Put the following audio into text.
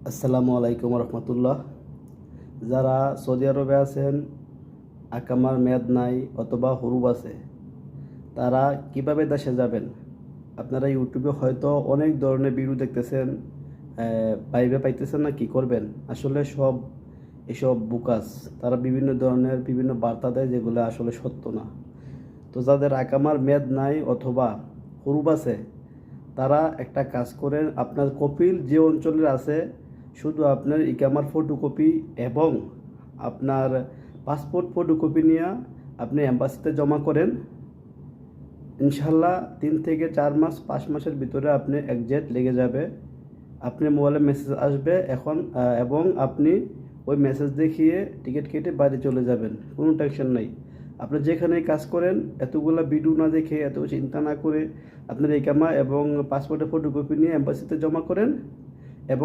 আসসালামু আলাইকুম রহমতুল্লাহ। যারা সৌদি আরবে আছেন, আকামার মেয়াদ নাই অথবা হুরুব আছে, তারা কিভাবে দেশে যাবেন? আপনারা ইউটিউবে হয়তো অনেক ধরনের ভিডিও দেখতেছেন, ভাইবে পাইতেছেন না কি করবেন। আসলে এসব বুকাস, তারা বিভিন্ন ধরনের বিভিন্ন বার্তা দেয় যেগুলো আসলে সত্য না। তো যাদের আকামার মেয়াদ নাই অথবা হুরুব আছে, তারা একটা কাজ করেন, আপনার কপিল যে অঞ্চলের আছে শুধু আপনার ইকামার ফটোকপি এবং আপনার পাসপোর্ট ফটোকপি নিয়ে আপনি অ্যাম্বাসিতে জমা করেন। ইনশাল্লাহ 3 থেকে 4 মাস 5 মাসের ভিতরে আপনি একজেক্ট লেগে যাবে। আপনার মোবাইলে মেসেজ আসবে এখন, এবং আপনি ওই মেসেজ দেখিয়ে টিকিট কেটে বাড়ি চলে যাবেন, কোনো টেনশন নাই। আপনি যেখানেই কাজ করেন এতগুলো ভিডিও না দেখে, এত চিন্তা না করে আপনার ইকামা এবং পাসপোর্টের ফটোকপি নিয়ে অ্যাম্বাসিতে জমা করেন।